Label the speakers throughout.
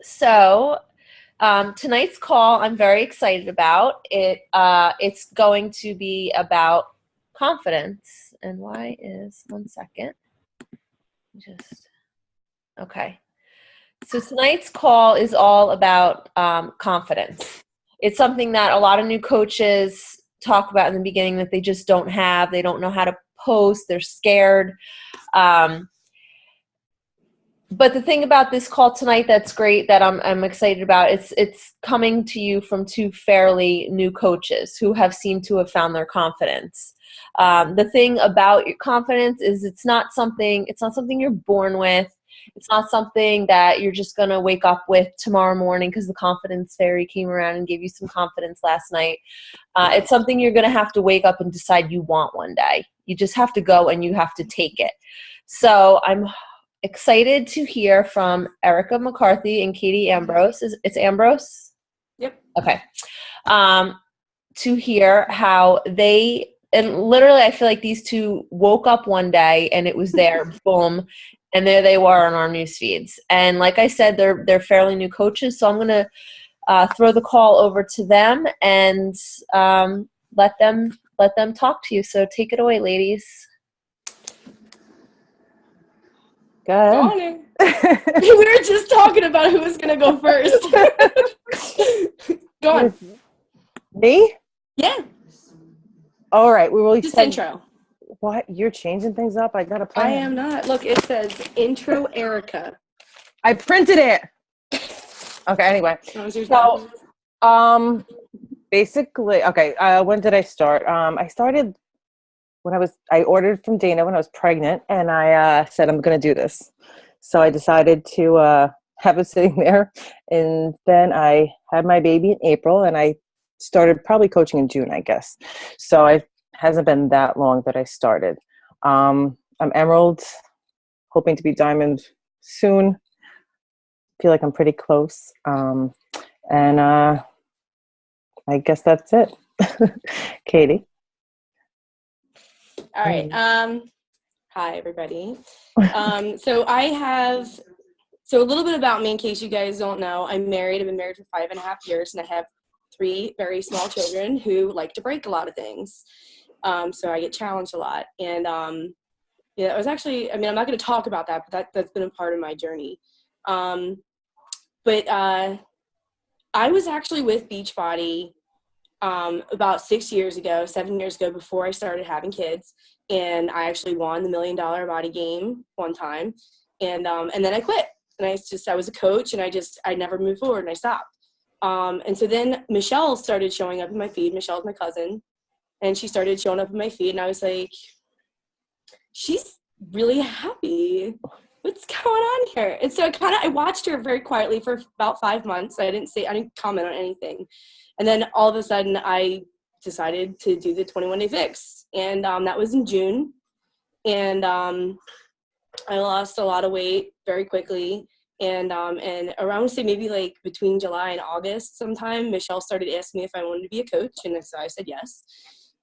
Speaker 1: So tonight's call, I'm very excited about it. It's going to be about confidence. And why is 1 second? Just okay. So tonight's call is all about confidence. It's something that a lot of new coaches talk about in the beginning that they just don't have. They don't know how to post. They're scared. Um, But the thing about this call tonight that's great that I'm excited about, it's coming to you from two fairly new coaches who have seemed to have found their confidence. The thing about your confidence is it's not something you're born with. It's not something that you're just gonna wake up with tomorrow morning because the confidence fairy came around and gave you some confidence last night. It's something you're gonna have to wake up and decide you want one day. You just have to go and you have to take it. So I'm excited to hear from Erica McCarthy and Katie Ambrose. It's Ambrose?
Speaker 2: Yep.
Speaker 1: Okay. To hear how they, and literally I feel like these two woke up one day and it was there, boom, and there they were on our news feeds. And like I said, they're fairly new coaches, so I'm going to throw the call over to them and let them talk to you. So take it away, ladies.
Speaker 2: Good morning. We were just talking about who was going to go first. Go on.
Speaker 3: Me?
Speaker 2: Yeah.
Speaker 3: All right. We will
Speaker 2: just intro.
Speaker 3: What? You're changing things up? I got a plan.
Speaker 2: I am not. Look, it says intro Erica.
Speaker 3: I printed it. Okay, anyway. So, basically, okay, when did I start? I started I ordered from Dana when I was pregnant, and I said, I'm going to do this. So I decided to have it sitting there, and then I had my baby in April, and I started probably coaching in June, I guess. So it hasn't been that long that I started. I'm Emerald, hoping to be Diamond soon. Feel like I'm pretty close. And I guess that's it. Katie?
Speaker 2: All right. Hi, everybody. So a little bit about me in case you guys don't know. I'm married. I've been married for 5.5 years, and I have 3 very small children who like to break a lot of things. So I get challenged a lot. And it was actually, I'm not going to talk about that, but that's been a part of my journey. But I was actually with Beachbody about 7 years ago, before I started having kids, and I actually won the $1 Million Body Game one time, and then I quit, and I was a coach, and I never moved forward, and I stopped. And so then Michelle started showing up in my feed. Michelle's my cousin, and she started showing up in my feed, and I was like, she's really happy. What's going on here? And so I watched her very quietly for about 5 months. I didn't comment on anything. And then all of a sudden I decided to do the 21-day fix. And that was in June. And I lost a lot of weight very quickly. And around, say, maybe like between July and August sometime, Michelle started asking me if I wanted to be a coach. And so I said yes.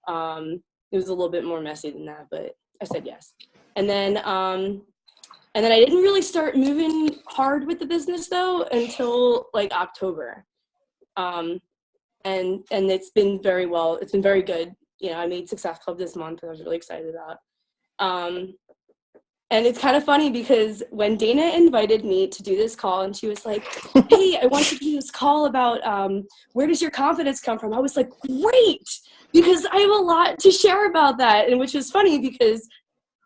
Speaker 2: It was a little bit more messy than that, but I said yes. And then I didn't really start moving hard with the business though until like October. And it's been it's been very good. I made Success Club this month, and I was really excited about. And it's kind of funny because when Dana invited me to do this call, and she was like, hey, I want you to do this call about where does your confidence come from? I was like, great, because I have a lot to share about that. And which is funny because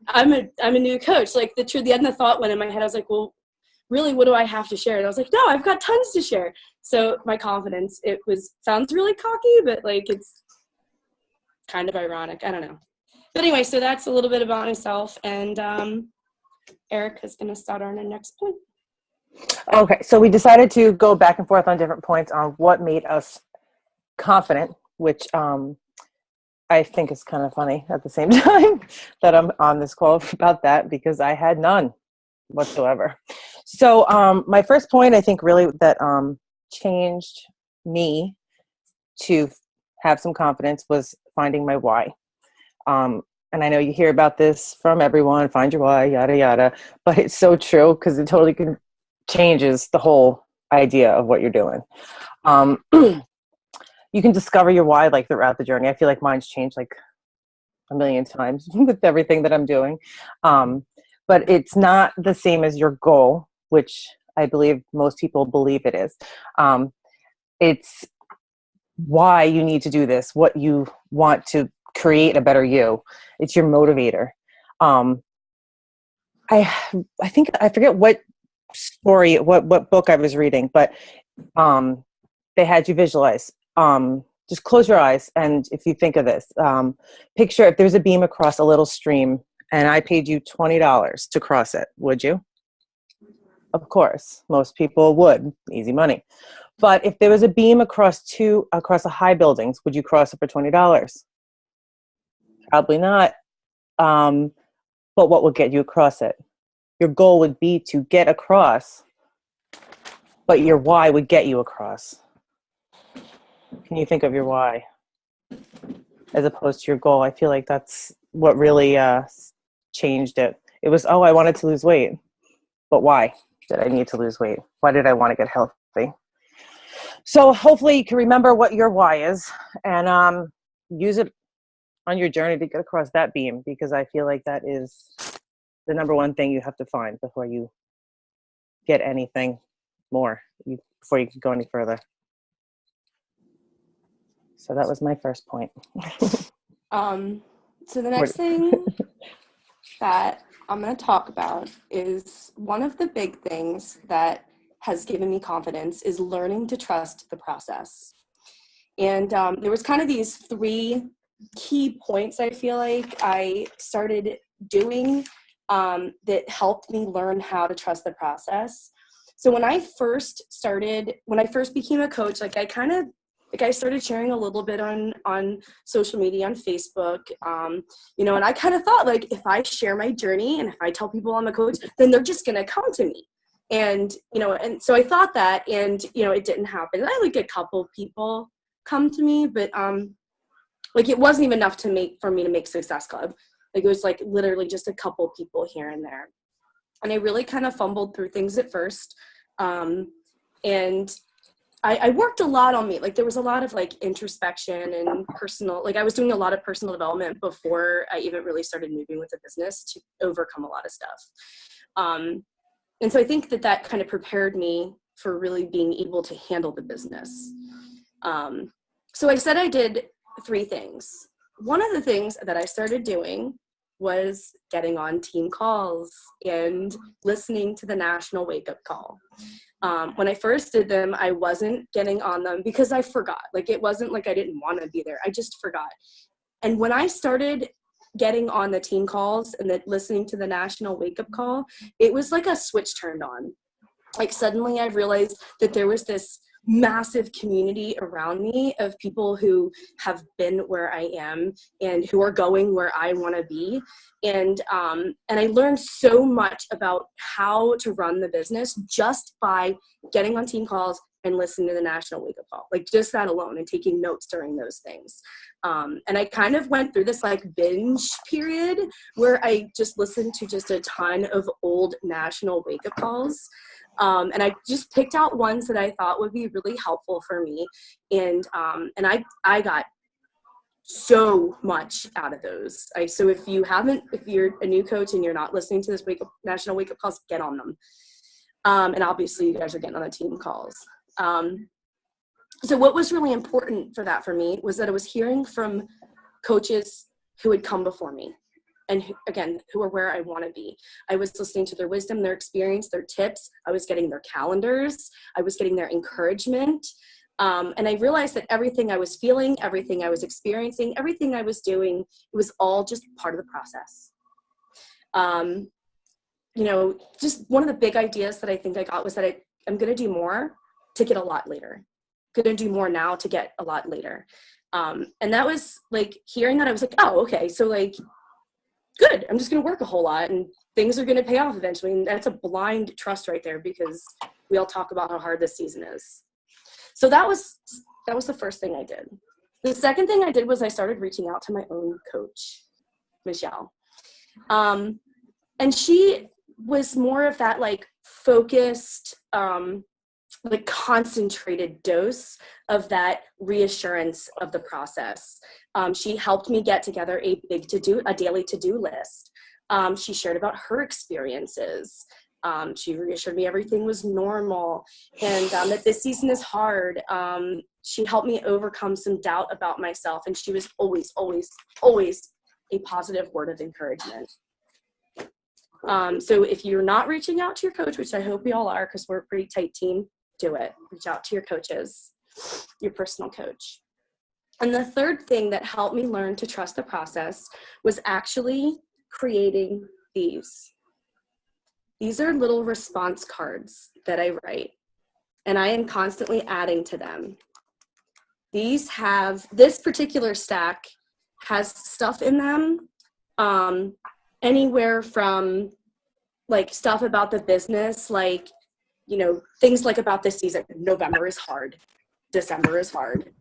Speaker 2: I'm a new coach. Like the end of the thought went in my head. I was like, well, really, what do I have to share? And I was like, no, I've got tons to share. So my confidence, sounds really cocky, but like it's kind of ironic. I don't know. But anyway, so that's a little bit about myself. And Erica's going to start on the next point.
Speaker 3: Okay, so we decided to go back and forth on different points on what made us confident, which I think is kind of funny at the same time that I'm on this call about that, because I had none whatsoever. So my first point, I think really that changed me to have some confidence was finding my why. And I know you hear about this from everyone, find your why, yada, yada, but it's so true because it totally changes the whole idea of what you're doing. You can discover your why like throughout the journey. I feel like mine's changed like a million times with everything that I'm doing. But it's not the same as your goal, which I believe most people believe it is. It's why you need to do this, what you want to create a better you. It's your motivator. I think I forget what story, what book I was reading, but they had you visualize. Just close your eyes, and if you think of this, picture if there's a beam across a little stream, and I paid you $20 to cross it, would you? Of course, most people would. Easy money. But if there was a beam across a high buildings, would you cross it for $20? Probably not. But what would get you across it? Your goal would be to get across, but your why would get you across. Can you think of your why as opposed to your goal? I feel like that's what really changed it. It was, oh, I wanted to lose weight. But why did I need to lose weight? Why did I want to get healthy? So hopefully you can remember what your why is and use it on your journey to get across that beam, because I feel like that is the number one thing you have to find before you get anything more, before you can go any further. So that was my first point.
Speaker 2: So the next thing that I'm going to talk about is one of the big things that has given me confidence is learning to trust the process. And there was kind of these 3 key points I feel like I started doing that helped me learn how to trust the process. So when I first became a coach, I started sharing a little bit on social media, on Facebook, and I kind of thought, like, if I share my journey and if I tell people I'm a coach, then they're just going to come to me. And so I thought that, and, it didn't happen. I had like a couple people come to me, but it wasn't even enough for me to make Success Club. Like, it was like literally just a couple people here and there. And I really kind of fumbled through things at first. And I worked a lot on me. Like, there was a lot of like introspection and personal, like I was doing a lot of personal development before I even really started moving with the business to overcome a lot of stuff. And so I think that kind of prepared me for really being able to handle the business. So I said I did 3 things. One of the things that I started doing was getting on team calls and listening to the national wake-up call. When I first did them, I wasn't getting on them because I forgot. Like, it wasn't like I didn't want to be there. I just forgot. And when I started getting on the team calls and listening to the national wake-up call, it was like a switch turned on. Like, suddenly I realized that there was this massive community around me of people who have been where I am and who are going where I want to be. And I learned so much about how to run the business just by getting on team calls and listening to the national wake-up call, like just that alone, and taking notes during those things. And I kind of went through this like binge period where I just listened to just a ton of old national wake-up calls. And I just picked out ones that I thought would be really helpful for me. And I got so much out of those. So if you're a new coach and you're not listening to this national wake-up calls, get on them. And obviously you guys are getting on the team calls. So what was really important for that for me was that I was hearing from coaches who had come before me. And who are where I want to be. I was listening to their wisdom, their experience, their tips. I was getting their calendars. I was getting their encouragement. And I realized that everything I was feeling, everything I was experiencing, everything I was doing, it was all just part of the process. Just one of the big ideas that I think I got was that I'm going to do more to get a lot later. I'm going to do more now to get a lot later. And that was like, hearing that, I was like, oh, okay. So like, good. I'm just going to work a whole lot and things are going to pay off eventually. And that's a blind trust right there, because we all talk about how hard this season is. So that was the first thing I did. The second thing I did was I started reaching out to my own coach, Michelle. And she was more of that like focused, like concentrated dose of that reassurance of the process. She helped me get together a daily to-do list. She shared about her experiences. She reassured me everything was normal, and that this season is hard. She helped me overcome some doubt about myself, and she was always, always, always a positive word of encouragement. So if you're not reaching out to your coach, which I hope we all are, because we're a pretty tight team, do it. Reach out to your coaches, your personal coach. And the third thing that helped me learn to trust the process was actually creating these. These are little response cards that I write, and I am constantly adding to them. This particular stack has stuff in them, anywhere from like stuff about the business, like, you know, things like about this season. November is hard. December is hard.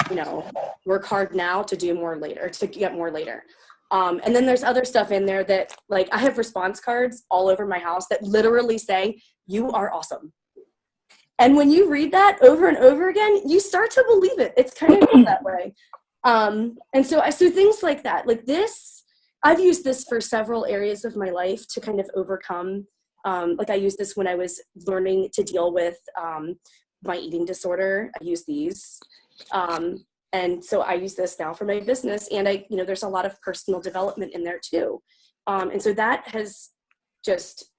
Speaker 2: You know, work hard now to do more later, to get more later. And then there's other stuff in there that, like, I have response cards all over my house that literally say, "You are awesome." And when you read that over and over again, you start to believe it. It's kind of that way. And so things like that, like this, I've used this for several areas of my life to kind of overcome. Like I used this when I was learning to deal with my eating disorder. I use these. And so I use this now for my business, and there's a lot of personal development in there too. And so that has just,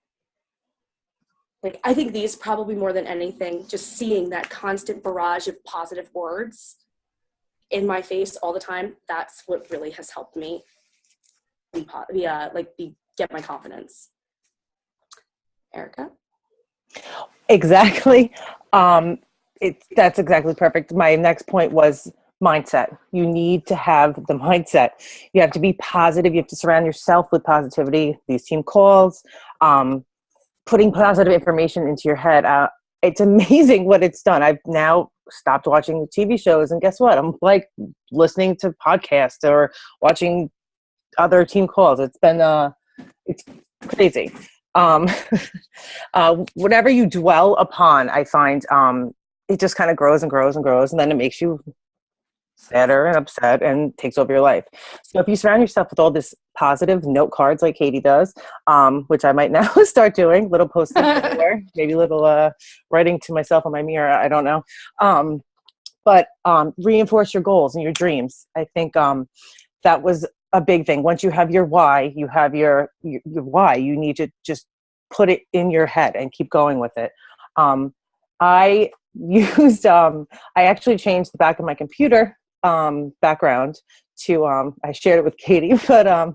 Speaker 2: like, I think these probably more than anything, just seeing that constant barrage of positive words in my face all the time, that's what really has helped me get my confidence. Erica?
Speaker 3: Exactly. That's exactly perfect. My next point was mindset. You need to have the mindset. You have to be positive. You have to surround yourself with positivity. These team calls, putting positive information into your head. It's amazing what it's done. I've now stopped watching TV shows, and guess what? I'm like listening to podcasts or watching other team calls. It's been it's crazy. Whatever you dwell upon, I find it just kind of grows and grows and grows, and then it makes you sadder and upset and takes over your life. So if you surround yourself with all this positive note cards like Katie does, which I might now start doing, little post-its everywhere, maybe little writing to myself on my mirror, I don't know. But reinforce your goals and your dreams. I think that was a big thing. Once you have your why, you have your why. You need to just put it in your head and keep going with it. I actually changed the back of my computer background to, I shared it with Katie, but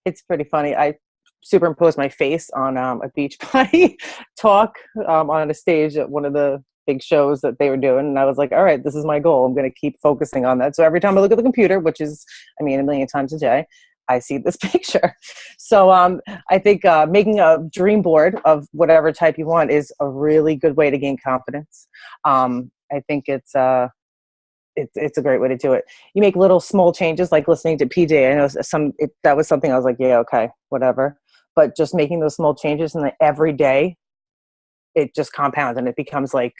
Speaker 3: it's pretty funny. I superimposed my face on a beach body talk on a stage at one of the big shows that they were doing. And I was like, all right, this is my goal. I'm going to keep focusing on that. So every time I look at the computer, which is, a million times a day, I see this picture. So I think making a dream board of whatever type you want is a really good way to gain confidence. I think it's a great way to do it. You make little small changes, like listening to PJ. I know that was something I was like, yeah, okay, whatever. But just making those small changes, and then every day it just compounds and it becomes like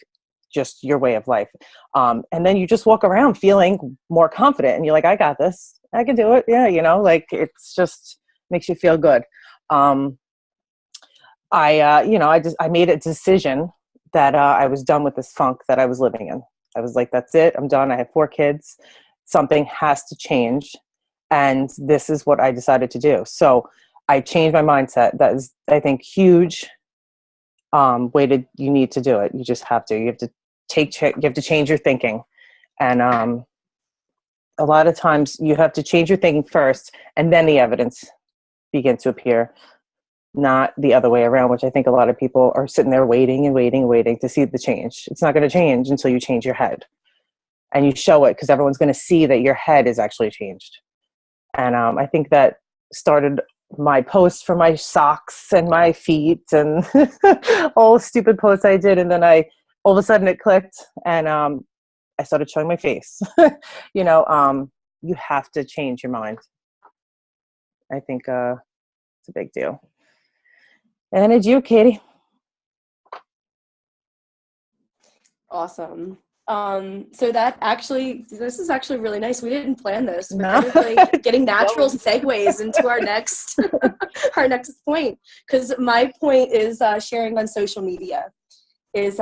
Speaker 3: just your way of life. And then you just walk around feeling more confident, and you're like, I got this. I can do it. Yeah. Like it's just makes you feel good. I made a decision that I was done with this funk that I was living in. I was like, that's it. I'm done. I have 4 kids. Something has to change. And this is what I decided to do. So I changed my mindset. That is, I think, huge you need to do it. You just have to. You have to you have to change your thinking. And a lot of times you have to change your thinking first, and then the evidence begins to appear. Not the other way around, which I think a lot of people are sitting there waiting and waiting and waiting to see the change. It's not going to change until you change your head, and you show it, because everyone's going to see that your head is actually changed. And I think that started my posts for my socks and my feet and all stupid posts I did. And then all of a sudden it clicked, and I started showing my face. You have to change your mind. I think it's a big deal. And it's you, Katie.
Speaker 2: Awesome. So this is actually really nice. We didn't plan this. We're
Speaker 3: No.
Speaker 2: kind of like getting natural segues into our next our next point. Because my point is sharing on social media, is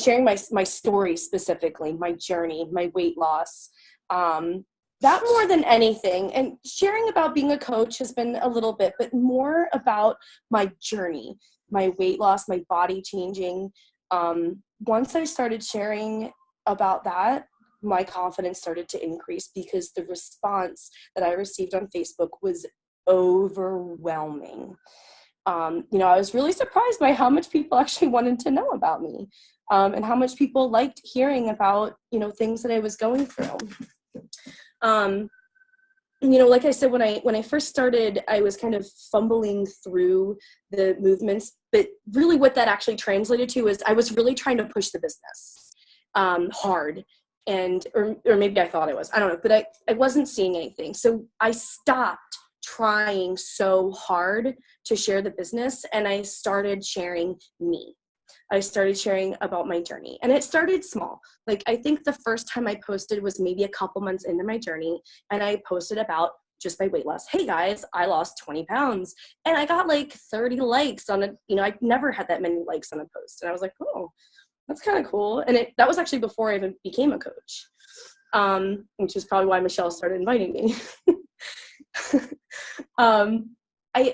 Speaker 2: sharing my story, specifically my journey, my weight loss. That more than anything, and sharing about being a coach has been a little bit, but more about my journey, my weight loss, my body changing. Once I started sharing about that, my confidence started to increase, because the response that I received on Facebook was overwhelming. I was really surprised by how much people actually wanted to know about me, and how much people liked hearing about, things that I was going through. Like I said, when I first started, I was kind of fumbling through the movements, but really what that actually translated to is I was really trying to push the business hard, or maybe I thought I was, I don't know, but I wasn't seeing anything. So I stopped trying so hard to share the business, and I started sharing me. I started sharing about my journey, and it started small. Like, I think the first time I posted was maybe a couple months into my journey, and I posted about just my weight loss. Hey guys, I lost 20 pounds, and I got like 30 likes on it. I never had that many likes on a post, and I was like, oh, that's kind of cool. And that was actually before I even became a coach, which is probably why Michelle started inviting me.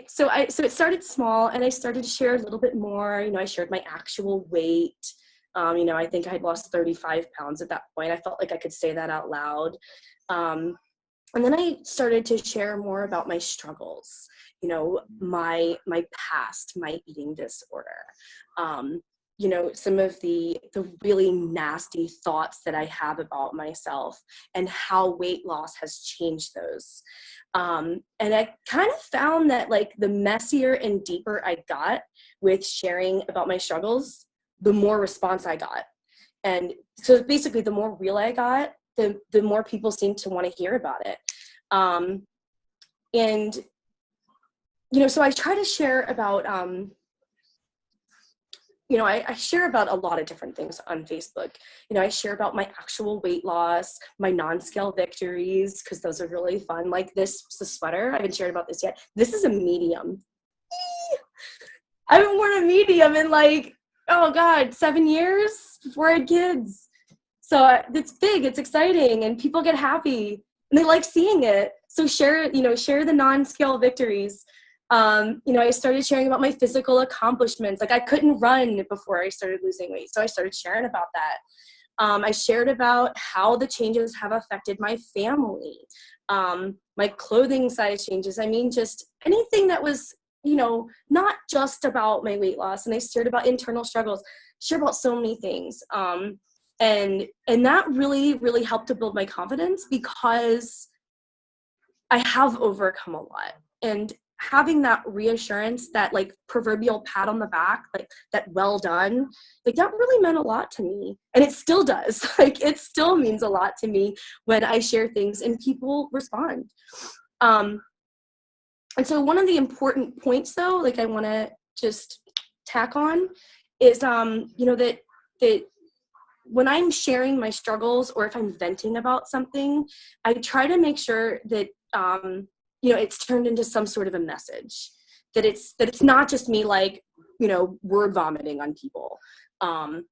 Speaker 2: So it started small, and I started to share a little bit more. I shared my actual weight. I think I had lost 35 pounds at that point. I felt like I could say that out loud. And then I started to share more about my struggles, my past, my eating disorder, some of the really nasty thoughts that I have about myself, and how weight loss has changed those. And I kind of found that, like, the messier and deeper I got with sharing about my struggles, the more response I got. And so basically, the more real I got, the more people seemed to want to hear about it. So I try to share about, I share about a lot of different things on Facebook. I share about my actual weight loss, my non-scale victories, because those are really fun. Like this sweater, I haven't shared about this yet. This is a medium. I haven't worn a medium in 7 years before I had kids. So it's big, it's exciting, and people get happy, and they like seeing it. So share the non-scale victories. I started sharing about my physical accomplishments. Like, I couldn't run before I started losing weight, so I started sharing about that. I shared about how the changes have affected my family, my clothing size changes. I mean, just anything that was, not just about my weight loss. And I shared about internal struggles, shared about so many things. And that really, really helped to build my confidence, because I have overcome a lot. And having that reassurance, that like proverbial pat on the back, like that well done, like that really meant a lot to me. And it still does. Like, it still means a lot to me when I share things and people respond. And so one of the important points, though, like I want to just tack on is, that when I'm sharing my struggles, or if I'm venting about something, I try to make sure that, it's turned into some sort of a message, that it's not just me, like, word vomiting on people.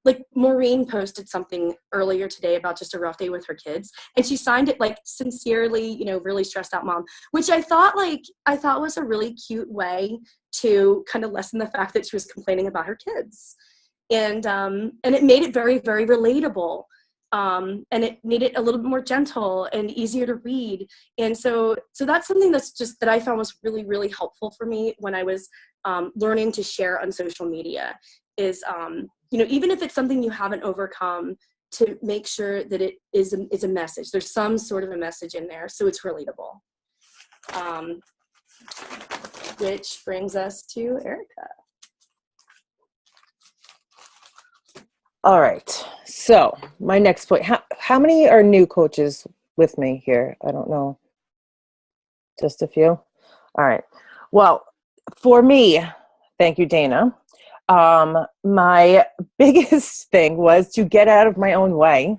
Speaker 2: Like Maureen posted something earlier today about just a rough day with her kids, and she signed it like sincerely, really stressed out mom, which I thought was a really cute way to kind of lessen the fact that she was complaining about her kids. And it made it very, very relatable. And it made it a little bit more gentle and easier to read. And so that's something that I found was really, really helpful for me when I was learning to share on social media, is, even if it's something you haven't overcome, to make sure that it is a message. There's some sort of a message in there, so it's relatable. Which brings us to Erica.
Speaker 3: All right. So my next point, how many are new coaches with me here? I don't know. Just a few? All right. Well, for me, thank you, Dana. My biggest thing was to get out of my own way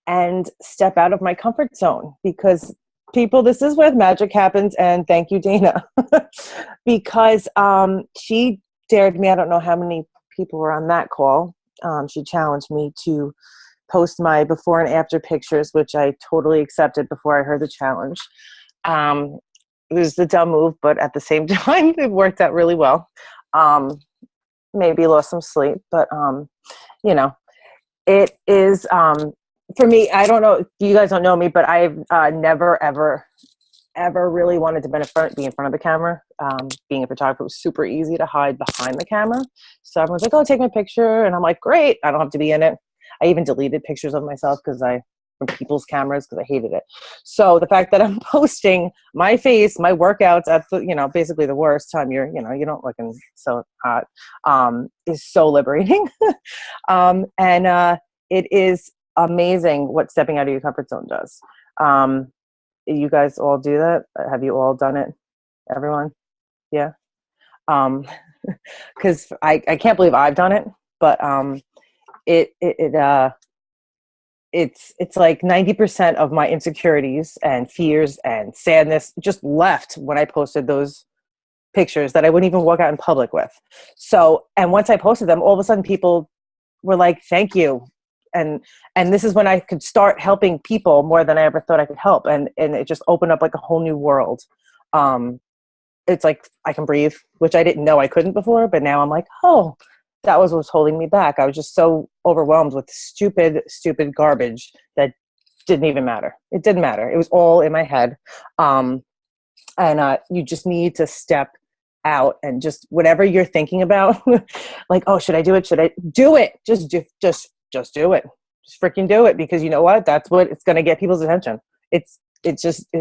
Speaker 3: and step out of my comfort zone, because people, this is where magic happens. And thank you, Dana, because she dared me. I don't know how many people were on that call. She challenged me to post my before and after pictures, which I totally accepted before I heard the challenge. It was a dumb move, but at the same time, it worked out really well. Maybe lost some sleep, but you know, it is for me. I don't know, you guys don't know me, but I've never ever really wanted to be in front of the camera. Being a photographer was super easy to hide behind the camera. So everyone's like, "Oh, take my picture," and I'm like, "Great, I don't have to be in it." I even deleted pictures of myself from people's cameras because I hated it. So the fact that I'm posting my face, my workouts at the, basically the worst time you're looking so hot, is so liberating. And it is amazing what stepping out of your comfort zone does. You guys all do that? Have you all done it? Everyone? Yeah. Cause I can't believe I've done it, but it's like 90% of my insecurities and fears and sadness just left when I posted those pictures that I wouldn't even walk out in public with. So, and once I posted them, all of a sudden people were like, "Thank you." And this is when I could start helping people more than I ever thought I could help. And it just opened up like a whole new world. It's like I can breathe, which I didn't know I couldn't before, but now I'm like, oh, that was what was holding me back. I was just so overwhelmed with stupid garbage that didn't even matter. It didn't matter. It was all in my head. And you just need to step out and just whatever you're thinking about, like, oh, should I do it? Should I do it? Just do it. Just freaking do it, because you know what? That's what it's going to get people's attention. It's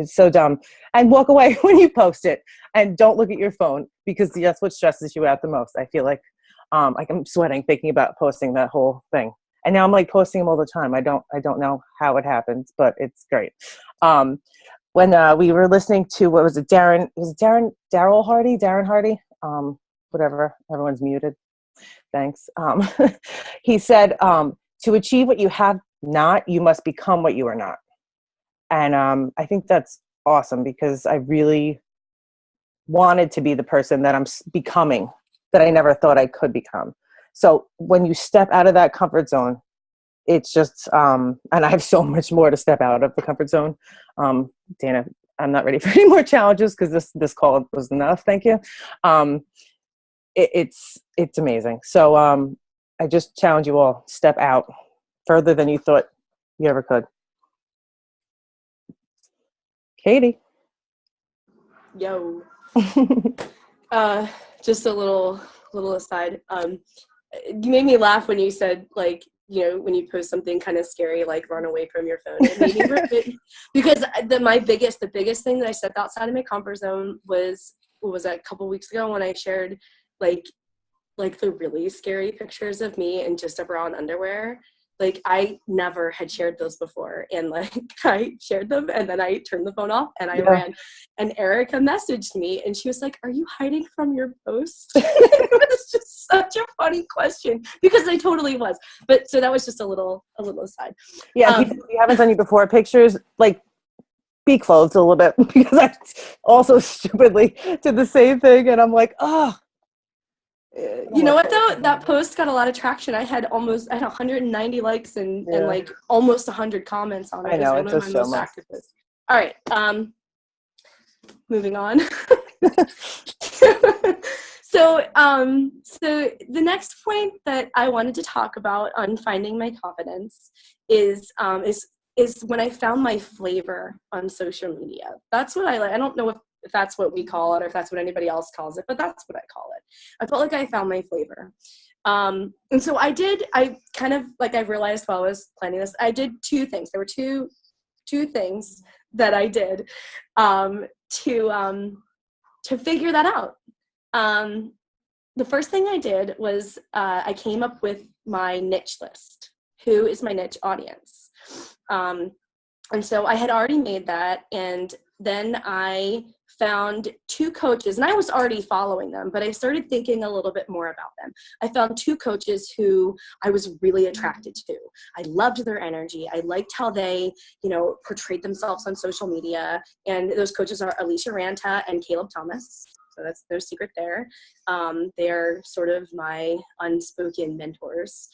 Speaker 3: so dumb. And walk away when you post it, and don't look at your phone, because that's what stresses you out the most. I feel like I'm sweating thinking about posting that whole thing. And now I'm like posting them all the time. I don't know how it happens, but it's great. When we were listening to, what was it? Darren Hardy? Whatever. Everyone's muted. Thanks. He said, to achieve what you have not, you must become what you are not. And I think that's awesome, because I really wanted to be the person that I'm becoming, that I never thought I could become. So when you step out of that comfort zone, it's just, and I have so much more to step out of the comfort zone. Dana, I'm not ready for any more challenges, because this call was enough. Thank you. It's amazing. So I just challenge you all, step out further than you thought you ever could. Katie.
Speaker 2: Yo. Just a little aside. You made me laugh when you said, like, when you post something kind of scary, like run away from your phone. It made me because the biggest thing that I stepped outside of my comfort zone was, what was that, a couple weeks ago, when I shared like the really scary pictures of me in just a bra and underwear. Like, I never had shared those before. And like, I shared them, and then I turned the phone off and I ran. And Erica messaged me, and she was like, "Are you hiding from your post?" It was just such a funny question, because I totally was. But so that was just a little aside.
Speaker 3: Yeah. People, if you haven't done you before, pictures, like, be clothed a little bit, because I also stupidly did the same thing. And I'm like, oh.
Speaker 2: You know what, though? That post got a lot of traction. I had 190 likes and like almost 100 comments on it.
Speaker 3: I know,
Speaker 2: it was one of my most active posts. All right, moving on. So the next point that I wanted to talk about on finding my confidence is when I found my flavor on social media. That's what I like. I don't know if that's what we call it, or if that's what anybody else calls it, but that's what I call it. I felt like I found my flavor. And so I kind of, like, I realized while I was planning this, I did two things. There were two things that I did to figure that out. The first thing I did was I came up with my niche list. Who is my niche audience? And so I had already made that, and then I found 2 coaches, and I was already following them, but I started thinking a little bit more about them. I found 2 coaches who I was really attracted to. I loved their energy. I liked how they, portrayed themselves on social media. And those coaches are Alicia Ranta and Caleb Thomas. So that's no secret there. They're sort of my unspoken mentors.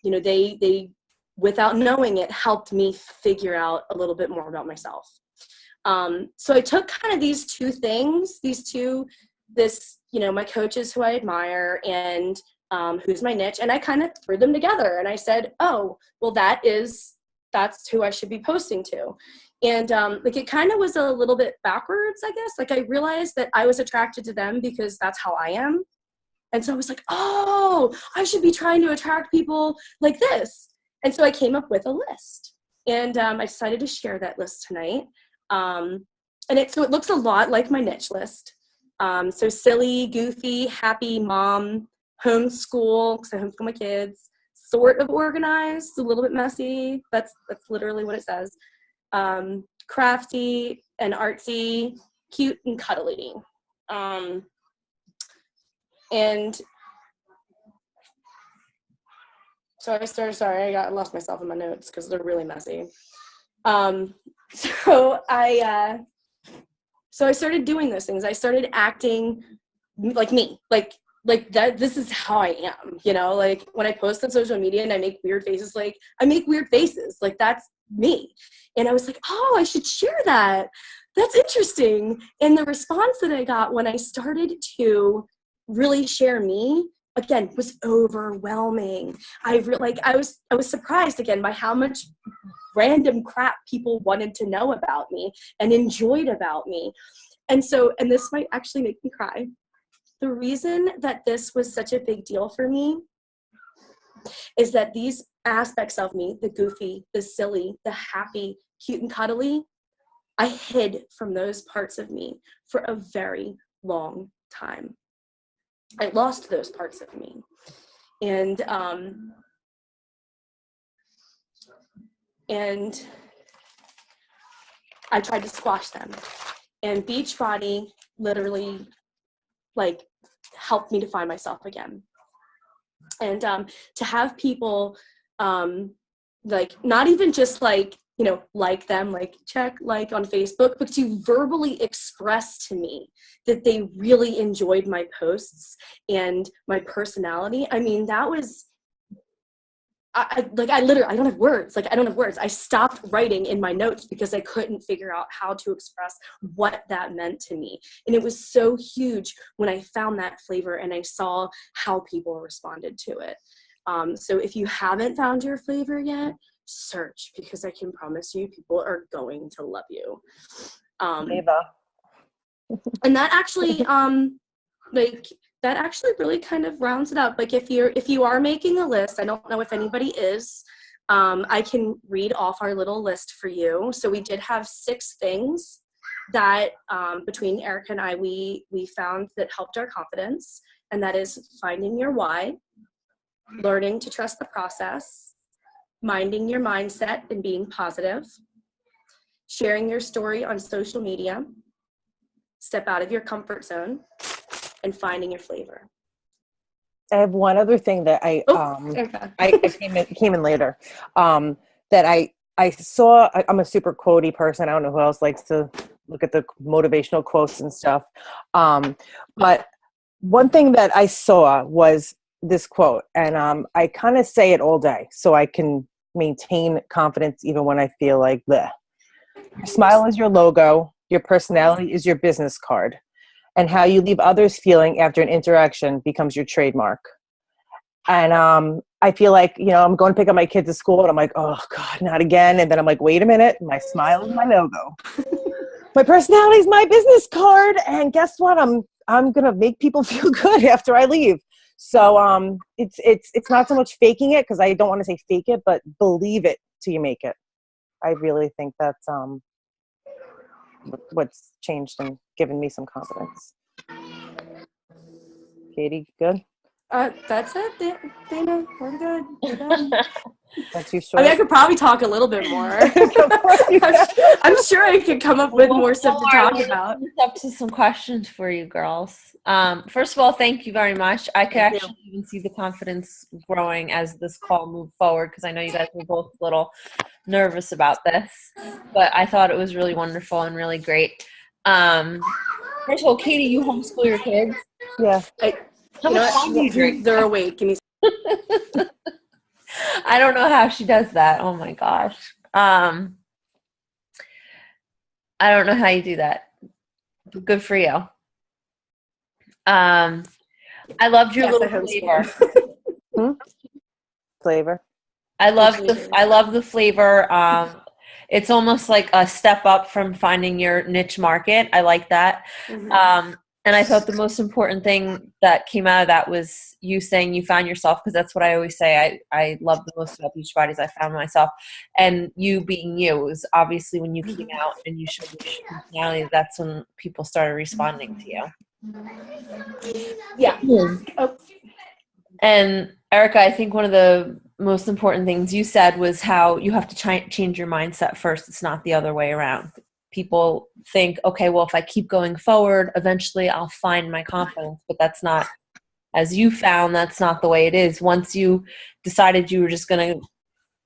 Speaker 2: They, without knowing it, helped me figure out a little bit more about myself. So I took kind of these 2 things, my coaches who I admire and who's my niche, and I kind of threw them together, and I said, oh, well, that's who I should be posting to. And it kind of was a little bit backwards, I guess. I realized that I was attracted to them because that's how I am. And so I was like, oh, I should be trying to attract people like this. And so I came up with a list, and I decided to share that list tonight. So it looks a lot like my niche list. So silly, goofy, happy, mom, homeschool, because I homeschool my kids, sort of organized, a little bit messy. That's literally what it says. Crafty and artsy, cute and cuddly. And so I lost myself in my notes because they're really messy. So I started doing those things. I started acting like me, like that. This is how I am, when I post on social media and I make weird faces, that's me. And I was like, oh, I should share that. That's interesting. And the response that I got when I started to really share me, again, was overwhelming. I was surprised again by how much random crap people wanted to know about me and enjoyed about me. And this might actually make me cry. The reason that this was such a big deal for me is that these aspects of me, the goofy, the silly, the happy, cute and cuddly, I hid from those parts of me for a very long time. I lost those parts of me. And I tried to squash them. And Beachbody literally helped me to find myself again. And to have people not even just like them, check on Facebook, but to verbally express to me that they really enjoyed my posts and my personality. I mean, that was, I don't have words. I don't have words. I stopped writing in my notes because I couldn't figure out how to express what that meant to me. And it was so huge when I found that flavor and I saw how people responded to it. So if you haven't found your flavor yet, search, because I can promise you people are going to love you. And that actually, that actually really kind of rounds it up. If you are making a list, I don't know if anybody is, I can read off our little list for you. So we did have 6 things that between Erica and I, we found that helped our confidence. And that is finding your why, learning to trust the process, minding your mindset and being positive, sharing your story on social media, step out of your comfort zone, and finding your flavor.
Speaker 3: I have one other thing that I came in later, that I saw. I'm a super quotey person. I don't know who else likes to look at the motivational quotes and stuff. But one thing that I saw was this quote, and I kind of say it all day so I can maintain confidence even when I feel like bleh. Your smile is your logo. Your personality is your business card. And how you leave others feeling after an interaction becomes your trademark. And I feel like, I'm going to pick up my kids at school and I'm like, oh God, not again. And then I'm like, wait a minute, my smile is my logo. My personality is my business card. And guess what? I'm going to make people feel good after I leave. So it's not so much faking it, because I don't want to say fake it, but believe it till you make it. I really think that's what's changed and given me some confidence. Katie, good?
Speaker 2: That's it, Dana. We're good. We're done.
Speaker 3: That's you
Speaker 2: I
Speaker 3: short.
Speaker 2: mean, I could probably talk a little bit more. I'm sure I could come up with more stuff to talk about.
Speaker 1: Up to some questions for you girls. First of all, thank you very much. I could actually even see the confidence growing as this call moved forward, because I know you guys were both a little nervous about this, but I thought it was really wonderful and really great. First of all, Katie, you homeschool your kids?
Speaker 3: Yeah.
Speaker 1: How much wine do you drink?
Speaker 2: They're awake. Give me.
Speaker 1: I don't know how she does that. Oh my gosh. I don't know how you do that. Good for you. I loved your little flavor.
Speaker 3: Flavor.
Speaker 1: I love the flavor. It's almost like a step up from finding your niche market. I like that.
Speaker 2: Mm-hmm.
Speaker 1: And I thought the most important thing that came out of that was you saying you found yourself, because that's what I always say. I love the most about Beachbodies. I found myself, and you being you. It was obviously when you came out and you showed your personality, that's when people started responding to you.
Speaker 2: Yeah.
Speaker 1: Oh. And Erica, I think one of the most important things you said was how you have to change your mindset first. It's not the other way around. People think, okay, well, if I keep going forward, eventually I'll find my confidence. But that's not, as you found, that's not the way it is. Once you decided you were just going to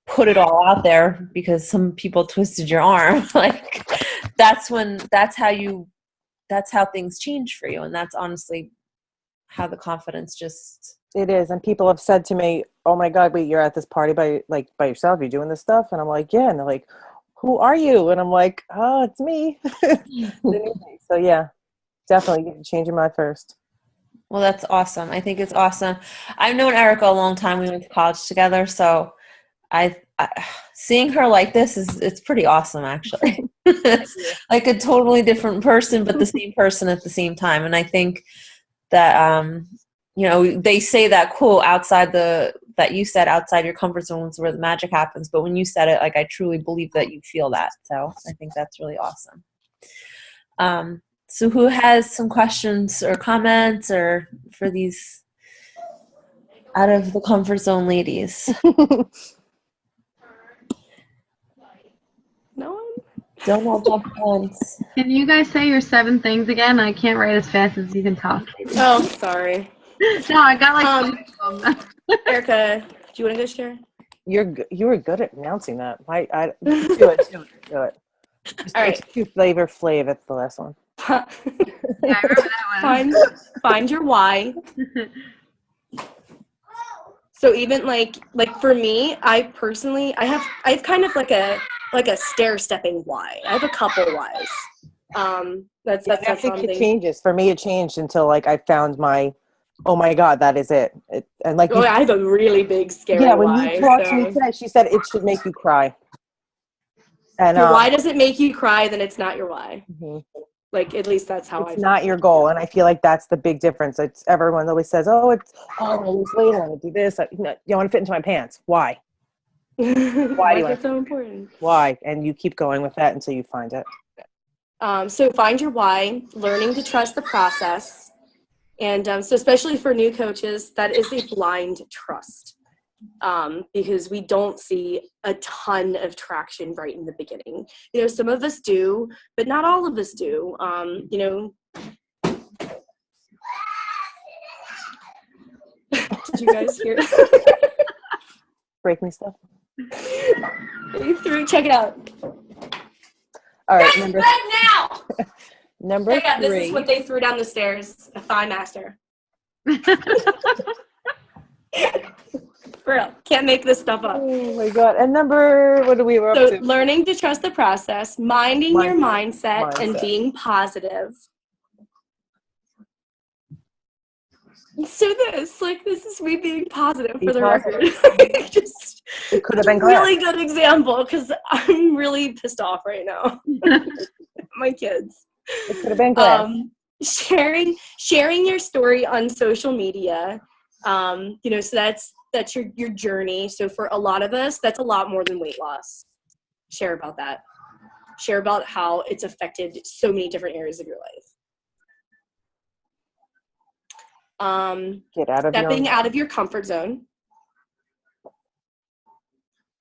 Speaker 1: put it all out there because some people twisted your arm, like that's how things change for you. And that's honestly how the confidence just...
Speaker 3: It is. And people have said to me, oh my God, wait, you're at this party by yourself? You're doing this stuff? And I'm like, yeah. And they're like, who are you? And I'm like, oh, it's me. So yeah, definitely change your mind first.
Speaker 1: Well, that's awesome. I think it's awesome. I've known Erica a long time. We went to college together. So I seeing her like this it's pretty awesome, actually. It's like a totally different person, but the same person at the same time. And I think that, they say that quote that you said, outside your comfort zone is where the magic happens. But when you said it, like, I truly believe that you feel that. So I think that's really awesome. So who has some questions or comments or for these out of the comfort zone ladies?
Speaker 2: No one?
Speaker 1: Don't all jump once.
Speaker 4: Can you guys say your 7 things again? I can't write as fast as you can talk.
Speaker 2: Oh, sorry.
Speaker 4: No, I got like 5 of them.
Speaker 2: Erica, do you want to go share?
Speaker 3: You were good at announcing that. Do it. All right. Flavor at the last one.
Speaker 4: Yeah, I remember that one.
Speaker 2: Find your why. So even like for me, I have kind of like a stair-stepping why. I have a couple whys. That's
Speaker 3: I think it changes. For me, it changed until like I found my, oh my God, that is it. And like,
Speaker 2: I have a really big scary
Speaker 3: when
Speaker 2: why.
Speaker 3: you talked to me today, she said it should make you cry. And
Speaker 2: your why doesn't make you cry, then it's not your why.
Speaker 3: Mm-hmm.
Speaker 2: Like, at least that's how
Speaker 3: it's not your goal. And I feel like that's the big difference. It's everyone always says, I want to lose weight, I want to do this. You want to fit into my pants. Why? Why do
Speaker 2: it's so important?
Speaker 3: Why? And you keep going with that until you find it.
Speaker 2: So find your why, learning to trust the process. And so especially for new coaches, that is a blind trust. Because we don't see a ton of traction right in the beginning. Some of us do, but not all of us do. Did you guys hear?
Speaker 3: Breaking stuff.
Speaker 2: Check it out.
Speaker 3: All right,
Speaker 2: number 3. This is what they threw down the stairs. A Thigh Master. For real. Can't make this stuff up.
Speaker 3: Oh my God. And what do we were up to?
Speaker 2: Learning to trust the process, minding your mindset, and being positive. So this is me being positive for the record.
Speaker 3: It could have been
Speaker 2: really good example because I'm really pissed off right now. My kids.
Speaker 3: It could have been glass.
Speaker 2: Sharing your story on social media. So that's your journey. So for a lot of us, that's a lot more than weight loss. Share about that. Share about how it's affected so many different areas of your life.
Speaker 3: Get out of
Speaker 2: stepping out of your comfort zone,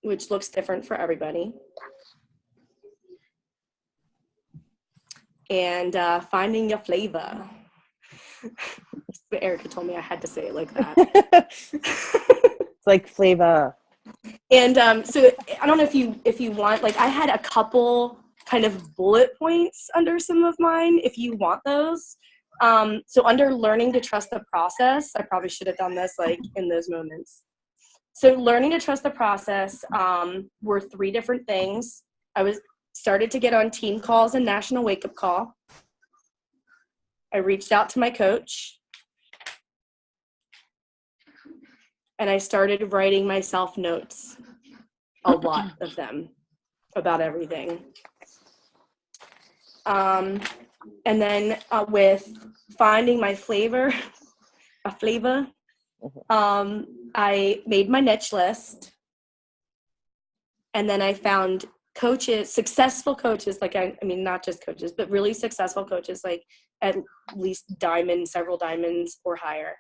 Speaker 2: which looks different for everybody. And finding your flavor. Erica told me I had to say it like that.
Speaker 3: It's like flavor.
Speaker 2: And so I don't know if you want, like I had a couple kind of bullet points under some of mine, if you want those. So under learning to trust the process, I probably should have done this like in those moments. So learning to trust the process were 3 different things. I started to get on team calls and national wake-up call. I reached out to my coach. And I started writing myself notes, a lot of them, about everything. And then with finding my flavor, I made my niche list. And then I found coaches, successful coaches, like I mean, not just coaches, but really successful coaches, like at least several diamonds or higher.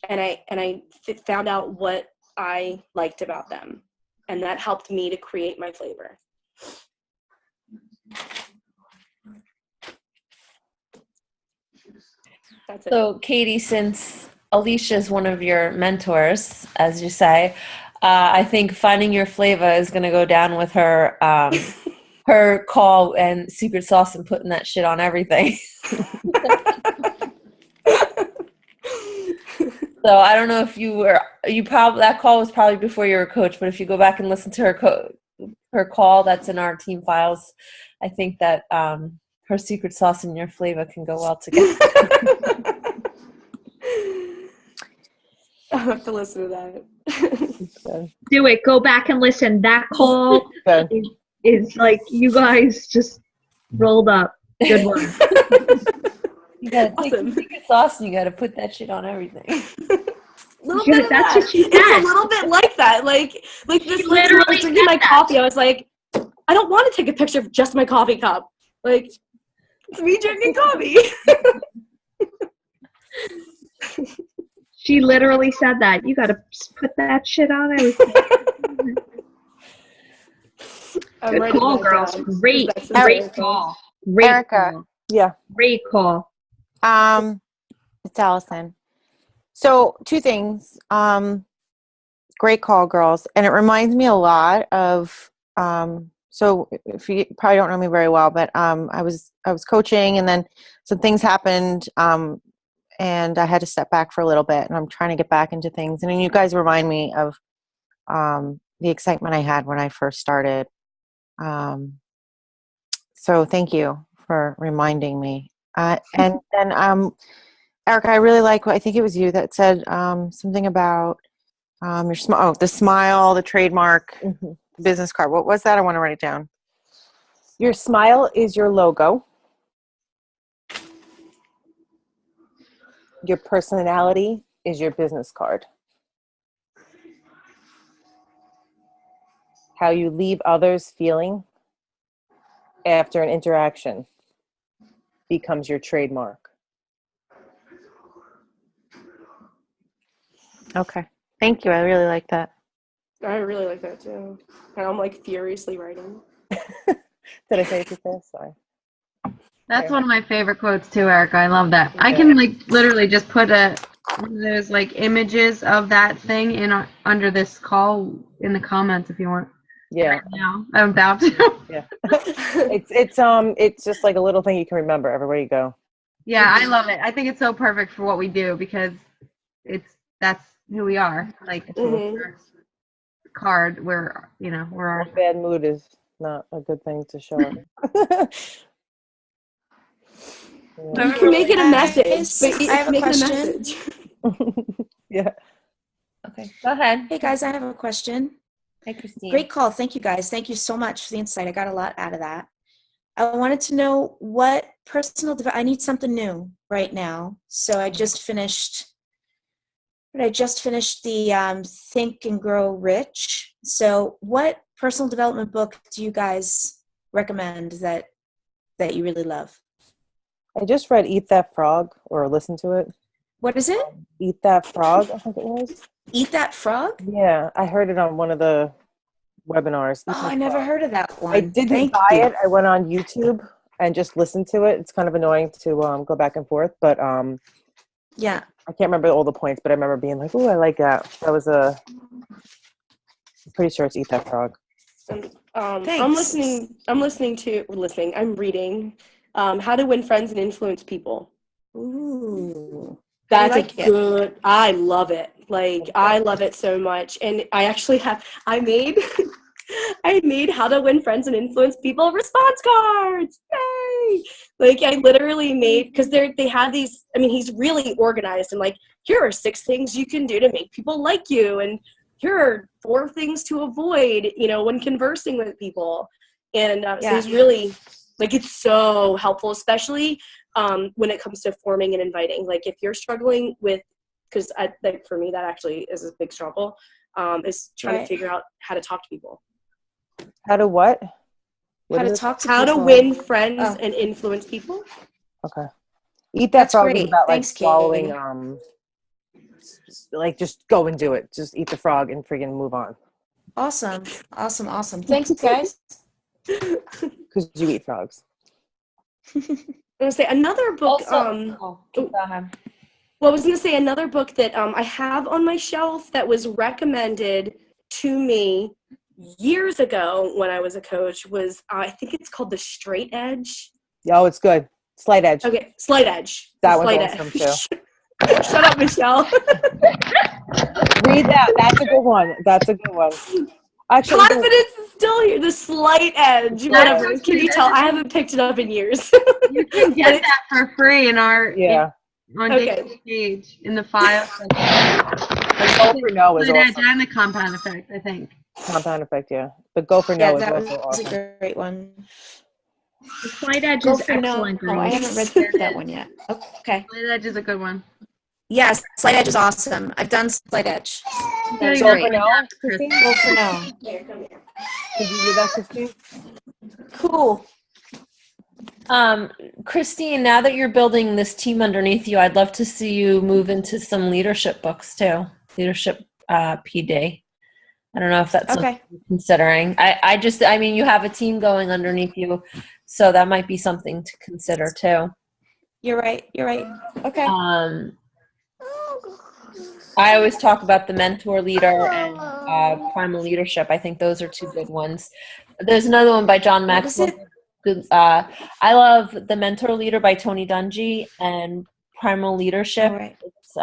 Speaker 2: And I found out what I liked about them, and that helped me to create my flavor. That's it.
Speaker 1: So, Katie, since Alicia is one of your mentors, as you say, I think finding your flavor is going to go down with her her call and secret sauce and putting that shit on everything. So I don't know if that call was probably before you were a coach, but if you go back and listen to her call that's in our team files, I think that her secret sauce and your flavor can go well together.
Speaker 2: I'll have to listen to that.
Speaker 4: Do it. Go back and listen. That call is like you guys just rolled up. Good one.
Speaker 1: You gotta take the secret sauce and you gotta put that shit on everything.
Speaker 4: That's what she said.
Speaker 2: It's a little bit like that. Like this lady when I was drinking my coffee, I was like, I don't want to take a picture of just my coffee cup. Like, it's me drinking coffee.
Speaker 4: She literally said that. You gotta put that shit on everything. Good call, girls. Great call. Great
Speaker 5: Erica.
Speaker 4: call.
Speaker 3: Yeah.
Speaker 4: Great call.
Speaker 5: It's Allison. So 2 things. Great call, girls. And it reminds me a lot of, so if you probably don't know me very well, but I was coaching and then some things happened and I had to step back for a little bit and I'm trying to get back into things. And you guys remind me of the excitement I had when I first started. So thank you for reminding me. And then Erica, I really like I think it was you that said something about your the smile, the trademark, business card. What was that? I want to write it down.
Speaker 3: Your smile is your logo. Your personality is your business card. How you leave others feeling after an interaction becomes your trademark.
Speaker 5: Okay. Thank you. I really like that.
Speaker 2: I really like that too. And I'm like furiously writing.
Speaker 3: Did I say it too fast? Sorry.
Speaker 4: That's one of my favorite quotes too, Erica. I love that. I can like literally just put those like images of that thing in under this call in the comments if you want.
Speaker 3: Yeah.
Speaker 4: Right now, I'm about to.
Speaker 3: Yeah. It's just like a little thing you can remember everywhere you go.
Speaker 4: Yeah, I love it. I think it's so perfect for what we do because that's who we are. Like card, we're our
Speaker 3: bad mood is not a good thing to show.
Speaker 2: You can make it a message, but
Speaker 6: I have a question.
Speaker 3: Yeah.
Speaker 1: Okay, go ahead.
Speaker 6: Hey guys, I have a question.
Speaker 1: Hey, Christine.
Speaker 6: Great call. Thank you guys. Thank you so much for the insight. I got a lot out of that. I wanted to know what I need something new right now. So I just finished the Think and Grow Rich. So what personal development book do you guys recommend that you really love?
Speaker 3: I just read Eat That Frog, or listened to it.
Speaker 6: What is it?
Speaker 3: Eat That Frog, I think it was.
Speaker 6: Eat That Frog?
Speaker 3: Yeah, I heard it on one of the webinars. Eat
Speaker 6: Oh,
Speaker 3: That
Speaker 6: I never
Speaker 3: Frog.
Speaker 6: heard of that one.
Speaker 3: I didn't
Speaker 6: Thank
Speaker 3: buy
Speaker 6: you.
Speaker 3: it. I went on YouTube and just listened to it. It's kind of annoying to go back and forth, but
Speaker 6: Yeah.
Speaker 3: I can't remember all the points, but I remember being like, "Oh, I like that." That was I'm pretty sure it's Eat That Frog.
Speaker 6: Thanks.
Speaker 2: I'm reading How to Win Friends and Influence People.
Speaker 6: Ooh.
Speaker 2: That's
Speaker 6: like it.
Speaker 2: good. I love it. Like, I love it so much. And I actually I made How to Win Friends and Influence People response cards. Yay! Like, I literally made, because they have these, I mean, he's really organized and like, here are 6 things you can do to make people like you. And here are 4 things to avoid, when conversing with people. And so he's really, like, it's so helpful, especially when it comes to forming and inviting. Like, if you're struggling with, because for me, that actually is a big struggle, is trying to figure out how to talk to people.
Speaker 3: How to what?
Speaker 6: How to talk to
Speaker 2: How
Speaker 6: people.
Speaker 2: to win friends and influence people.
Speaker 3: Okay. Eat That Frog
Speaker 6: great.
Speaker 3: is about
Speaker 6: Thanks,
Speaker 3: like swallowing,
Speaker 6: Katie.
Speaker 3: like just go and do it. Just eat the frog and friggin' move on.
Speaker 6: Awesome. Thanks, guys.
Speaker 3: Because you eat frogs.
Speaker 2: I was gonna say another book.
Speaker 1: Go ahead.
Speaker 2: Well, I was gonna say another book that I have on my shelf that was recommended to me years ago when I was a coach was I think it's called The Straight Edge.
Speaker 3: Oh, it's good. Slight Edge.
Speaker 2: Okay, Slight Edge.
Speaker 3: That was
Speaker 2: Slight
Speaker 3: awesome
Speaker 2: Edge.
Speaker 3: too.
Speaker 2: Shut up, Michelle.
Speaker 3: Read that. That's a good one. Actually,
Speaker 2: Confidence is still here. The Slight Edge. Whatever. Can you tell? I haven't picked it up in years.
Speaker 4: You can get that for free in our on
Speaker 2: Okay.
Speaker 4: Dixie's page in the file.
Speaker 3: The Go for No is awesome.
Speaker 4: And the Compound Effect, I think.
Speaker 3: Compound Effect, yeah. But Go for No is
Speaker 6: that
Speaker 3: also
Speaker 6: was
Speaker 3: awesome.
Speaker 6: a great one.
Speaker 4: The Slight Edge
Speaker 6: Go
Speaker 4: is
Speaker 6: for No.
Speaker 4: excellent.
Speaker 6: Oh, I haven't read that one yet. Okay.
Speaker 4: Slight Edge is a good one.
Speaker 6: Yes, Slight Edge is awesome. I've done Slight Edge.
Speaker 4: That's
Speaker 3: Go
Speaker 4: great.
Speaker 3: for No, Christine?
Speaker 6: Go for No.
Speaker 3: Did you do that, Christine?
Speaker 6: Cool.
Speaker 1: Christine, now that you're building this team underneath you, I'd love to see you move into some leadership books too. Leadership PD. I don't know if that's something you're considering. I mean, you have a team going underneath you, so that might be something to consider too.
Speaker 6: You're right. Okay.
Speaker 1: I always talk about the mentor leader and primal leadership. I think those are 2 good ones. There's another one by John Maxwell. Good. I love The Mentor Leader by Tony Dungy and Primal Leadership.
Speaker 6: Right.
Speaker 1: It's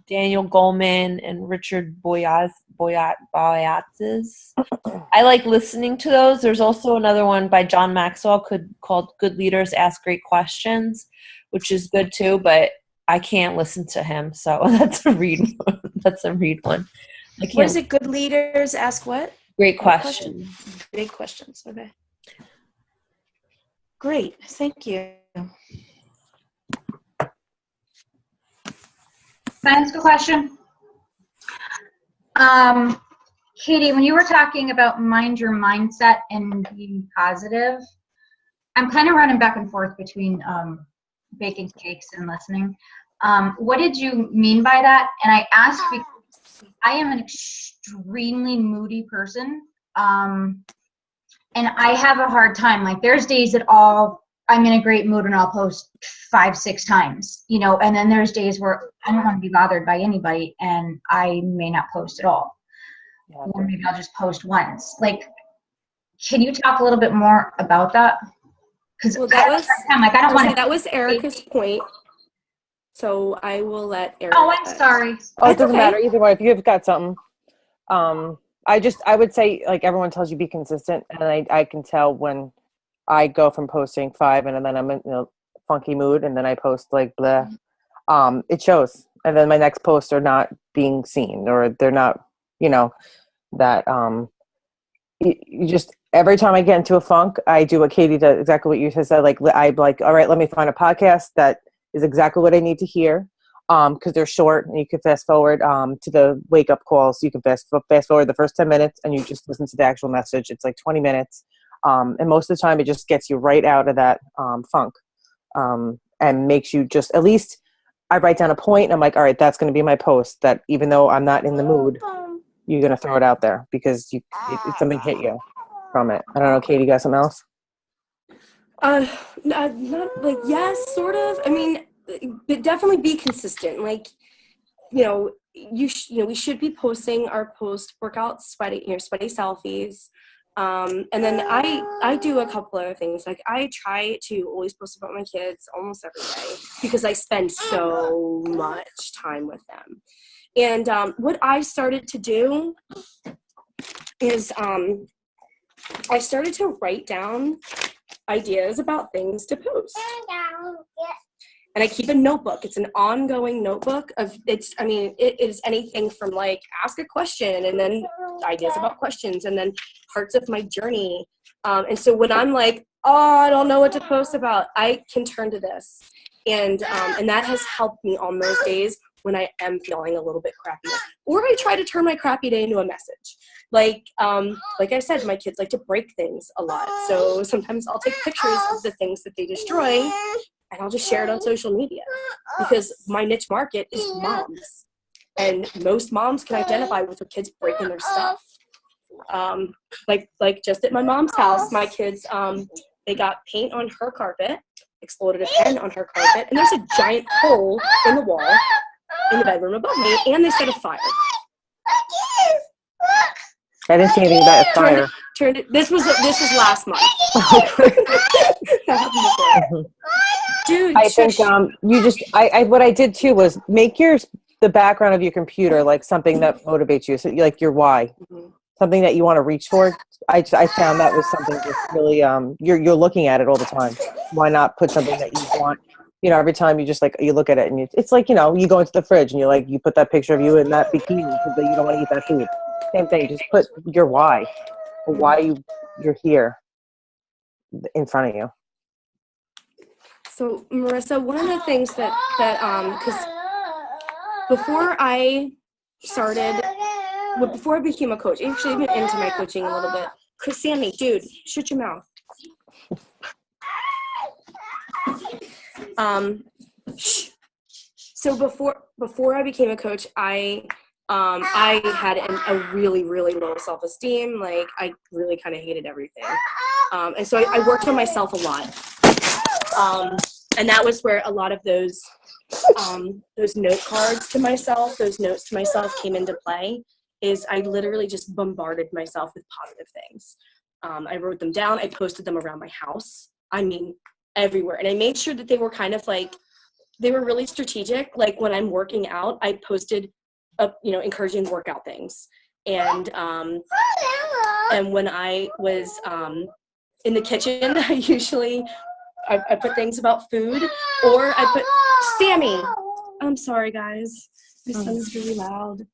Speaker 1: Daniel Goleman and Richard Boyatzis. I like listening to those. There's also another one by John Maxwell called Good Leaders Ask Great Questions, which is good too, but I can't listen to him, so that's a read one.
Speaker 6: What is it? Good leaders ask what?
Speaker 1: Great questions.
Speaker 6: Great questions. Okay. Great. Thank you.
Speaker 7: Can I ask a question? Katie, when you were talking about mind your mindset and being positive, I'm kind of running back and forth between baking cakes and listening. What did you mean by that? And I asked because I am an extremely moody person. And I have a hard time. Like, there's days that I'm in a great mood and I'll post 5-6 times, and then there's days where I don't want to be bothered by anybody and I may not post at all. Or maybe I'll just post once. Like, can you talk a little bit more about that? Because
Speaker 2: that was Erica's point. So I will let Erica.
Speaker 7: Oh, I'm sorry.
Speaker 3: Oh, it doesn't matter either way. If you've got something, I would say, like, everyone tells you be consistent, and I can tell when I go from posting 5 and then I'm in a funky mood, and then I post like blah. It shows, and then my next posts are not being seen, or they're not, that you just, every time I get into a funk, I do what Katie does, exactly what you just said. Like, I'm like, all right, let me find a podcast that is exactly what I need to hear. Because they're short and you can fast forward to the wake up calls. You can fast forward the first 10 minutes and you just listen to the actual message. It's like 20 minutes. And most of the time it just gets you right out of that funk. and makes you just, at least I write down a point and I'm like, all right, that's going to be my post, that even though I'm not in the mood, you're going to throw it out there because something hit you from it. I don't know, Katie, you got something else?
Speaker 2: Not like, yes, sort of. I mean, but definitely be consistent. Like, we should be posting our post-workout sweaty selfies. And then I do a couple other things. Like, I try to always post about my kids almost every day because I spend so much time with them. And what I started to do is I started to write down ideas about things to post. And I keep a notebook. It's an ongoing notebook it is anything from like ask a question and then ideas about questions and then parts of my journey. And so when I'm like, oh, I don't know what to post about, I can turn to this. And that has helped me on those days when I am feeling a little bit crappy. Or I try to turn my crappy day into a message. Like I said, my kids like to break things a lot. So sometimes I'll take pictures of the things that they destroy and I'll just share it on social media because my niche market is moms. And most moms can identify with their kids breaking their stuff. Like just at my mom's house, my kids, they got paint on her carpet, exploded a pen on her carpet, and there's a giant hole in the wall in the bedroom above me, and they set a fire.
Speaker 3: I didn't see anything about a fire.
Speaker 2: This was last month. That happened before. Dude,
Speaker 3: I think what I did too was make the background of your computer like something that motivates you. So like your why, something that you want to reach for. I found that was something that's really you're looking at it all the time. Why not put something that you want? Every time you just you look at it and it's like, you go into the fridge and you put that picture of you in that bikini because you don't want to eat that food. Same thing. Just put your why you're here in front of you.
Speaker 2: So Marissa, one of the things that because before I became a coach, actually I've been into my coaching a little bit. Chris Sammy, dude, shut your mouth. So before I became a coach, I had a really, really low self-esteem. Like, I really kind of hated everything. And so I worked on myself a lot. And that was where a lot of those note cards to myself, those notes to myself came into play, is I literally just bombarded myself with positive things. I wrote them down. I posted them around my house. I mean, everywhere. And I made sure that they were kind of like, they were really strategic. Like when I'm working out, I posted encouraging workout things. And when I was in the kitchen, I put things about food, or I put, Sammy, I'm sorry guys, my son is really loud.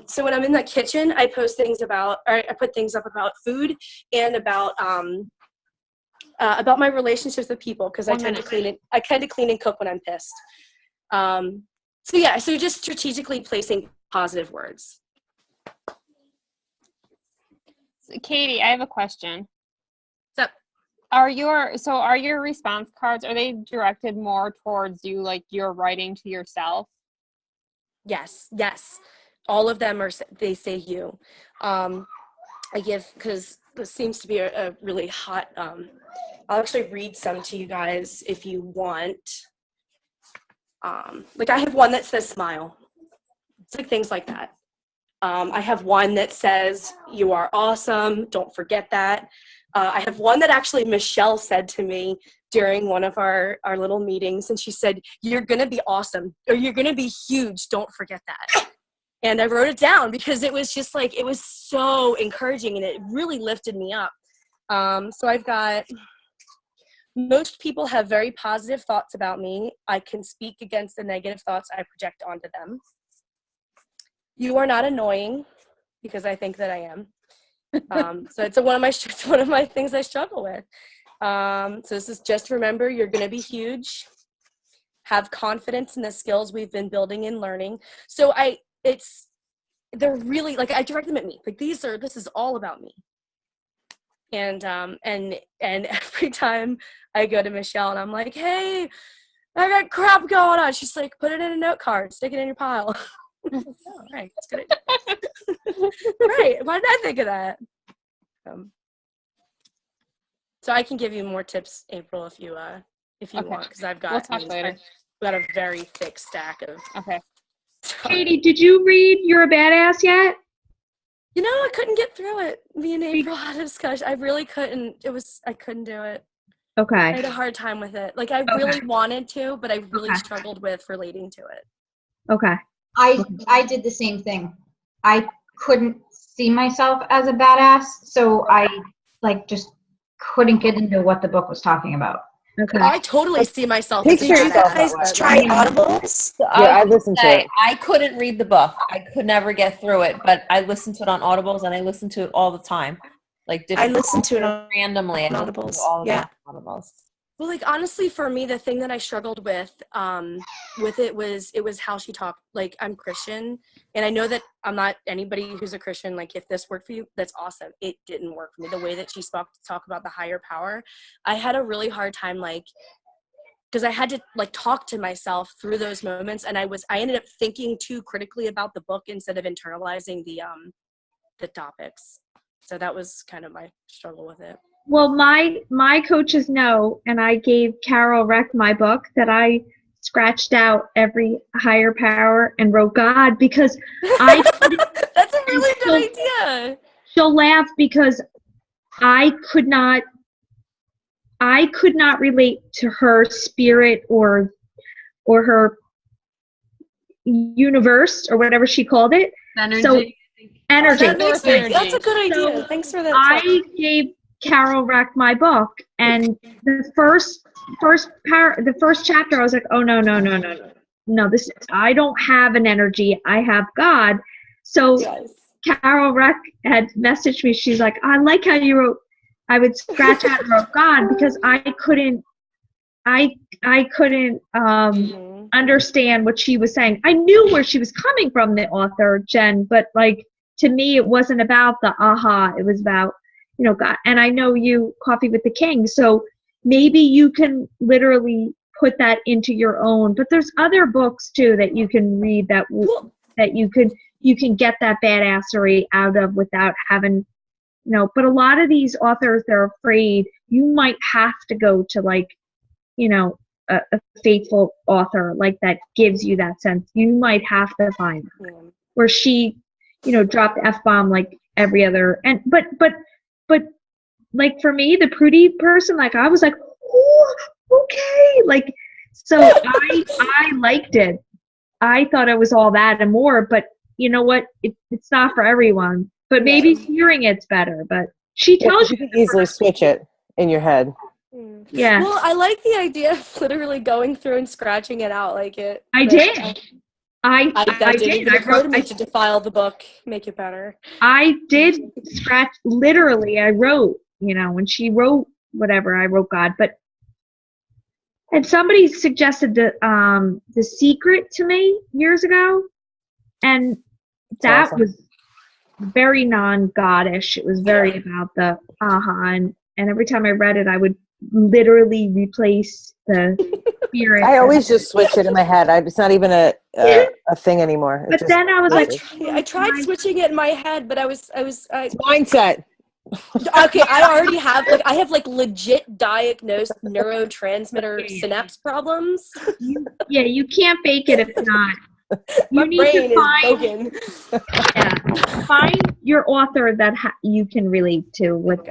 Speaker 2: So when I'm in the kitchen, I put things up about food and about my relationships with people, because I tend to clean and cook when I'm pissed. So just strategically placing positive words.
Speaker 8: Katie, I have a question.
Speaker 2: What's up?
Speaker 8: Are your response cards, are they directed more towards you, like you're writing to yourself?
Speaker 2: Yes. All of them they say you. I give, because this seems to be a really hot, I'll actually read some to you guys if you want. Like I have one that says smile. It's like things like that. I have one that says you are awesome. Don't forget that. I have one that actually Michelle said to me during one of our little meetings, and she said, you're going to be awesome, or you're going to be huge. Don't forget that. And I wrote it down because it was just like, it was so encouraging and it really lifted me up. So I've got, most people have very positive thoughts about me. I can speak against the negative thoughts I project onto them. You are not annoying, because I think that I am. So it's one of my things I struggle with. So this is just remember, you're going to be huge. Have confidence in the skills we've been building and learning. So they're really like, I direct them at me. Like this is all about me. And every time I go to Michelle and I'm like, hey, I got crap going on. She's like, put it in a note card, stick it in your pile. Oh, right, that's good idea. Right, why did I think of that? So I can give you more tips, April, if you want, because I've got
Speaker 8: later.
Speaker 2: I've got a very thick stack of.
Speaker 8: Okay.
Speaker 4: Katie, did you read You're a Badass yet?
Speaker 2: You know, I couldn't get through it. Me and April had a discussion. I really couldn't. I couldn't do it.
Speaker 4: Okay.
Speaker 2: I had a hard time with it. Like, I really wanted to, but I really struggled with relating to it.
Speaker 4: Okay.
Speaker 7: I did the same thing. I couldn't see myself as a badass, so I just couldn't get into what the book was talking about.
Speaker 4: Okay.
Speaker 2: I totally see myself.
Speaker 3: Picture yourself that way.
Speaker 6: Guys, try Audibles.
Speaker 1: So
Speaker 3: Yeah, I listened to it.
Speaker 1: I couldn't read the book. I could never get through it, but I listened to it on Audibles, and I listened to it all the time. Like,
Speaker 6: I listened to it on
Speaker 1: randomly.
Speaker 6: Audibles.
Speaker 1: All
Speaker 6: Yeah.
Speaker 1: Audibles.
Speaker 2: Well, like, honestly, for me, the thing that I struggled with it was how she talked. Like, I'm Christian, and I know that I'm not anybody who's a Christian. Like, if this worked for you, that's awesome. It didn't work for me. The way that she spoke to talk about the higher power, I had a really hard time, like, because I had to, like, talk to myself through those moments, and I ended up thinking too critically about the book instead of internalizing the topics. So that was kind of my struggle with it.
Speaker 4: Well, my coaches know, and I gave Carol Reck my book that I scratched out every higher power and wrote God because I.
Speaker 2: That's a really good idea.
Speaker 4: She'll laugh because I could not relate to her spirit or her universe or whatever she called it.
Speaker 8: Energy.
Speaker 4: So energy.
Speaker 2: That's a good idea.
Speaker 4: So
Speaker 2: thanks for that.
Speaker 4: I gave Carol Reck my book, and the first chapter, I was like, oh no, this, I don't have an energy, I have God. So Carol Reck had messaged me. She's like, I like how you wrote. I would scratch out and wrote God because I couldn't understand what she was saying. I knew where she was coming from, the author Jen, but like to me, it wasn't about the aha. It was about, God. And I know you, Coffee with the King, so maybe you can literally put that into your own. But there's other books too that you can read that you can get that badassery out of without having, But a lot of these authors, they're afraid you might have to go to a faithful author like that gives you that sense. You might have to find her. Where she, dropped F-bomb like every other, but like for me, the prudy person, like I was like, oh, okay, like, so I liked it. I thought it was all that and more, but you know what? It's not for everyone. But maybe hearing it's better. But she tells
Speaker 3: you can easily switch it in your head.
Speaker 4: Yeah.
Speaker 2: Well, I like the idea of literally going through and scratching it out like it.
Speaker 4: I did. I did.
Speaker 2: It occurred to me to defile the book, make it better.
Speaker 4: I did scratch. Literally, I wrote. When she wrote whatever, I wrote God. And somebody suggested the Secret to me years ago, and that was very non-Godish. It was very about the aha, and every time I read it, I would literally replace the spirit.
Speaker 3: I always just switch it in my head. It's not even a thing anymore.
Speaker 4: But then I was like,
Speaker 2: I tried switching it in my head, but I was
Speaker 3: it's mindset.
Speaker 2: Okay, I have legit diagnosed neurotransmitter synapse problems.
Speaker 4: You can't fake it if not.
Speaker 2: My brain is broken.
Speaker 4: Find your author that you can relate to with.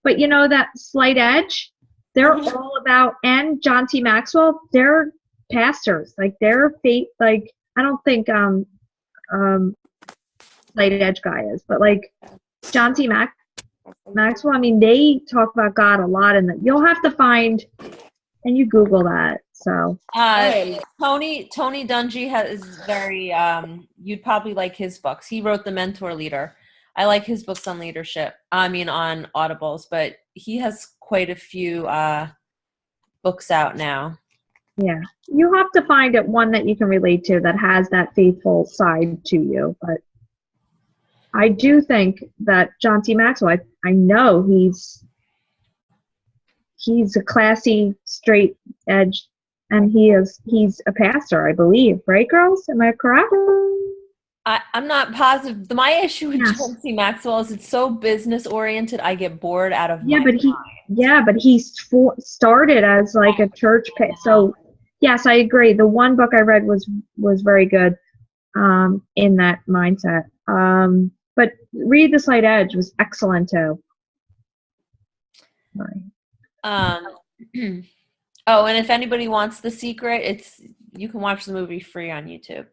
Speaker 4: But that Slight Edge, they're all about, and John T. Maxwell, they're pastors. Like they're faith. Like I don't think Slight Edge guy is, but like John T. Maxwell. I mean, they talk about God a lot, and you'll have to find, and you Google that. So
Speaker 1: Tony Dungy is very. You'd probably like his books. He wrote The Mentor Leader. I like his books on leadership. I mean, on Audibles, but he has quite a few books out now.
Speaker 4: Yeah, you have to find one that you can relate to that has that faithful side to you. But I do think that John T. Maxwell, I know he's a classy, straight edge
Speaker 9: and he's a pastor, I believe. Right, girls? Am I correct?
Speaker 1: I'm not positive. My issue with
Speaker 9: Yes.
Speaker 1: John C. Maxwell is it's so business oriented. I get bored out of
Speaker 9: Yeah,
Speaker 1: my
Speaker 9: but he started as like a church. So yes, I agree. The one book I read was very good in that mindset. But Read the Slight Edge was excellent too.
Speaker 1: Oh, and if anybody wants The Secret, you can watch the movie free on YouTube.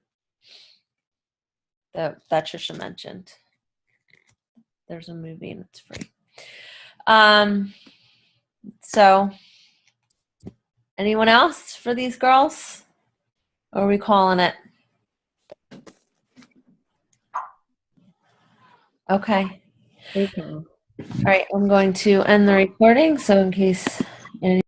Speaker 1: That Trisha mentioned. There's a movie and it's free. So anyone else for these girls? Or are we calling it? Okay.
Speaker 9: Okay.
Speaker 1: All right, I'm going to end the recording, so in case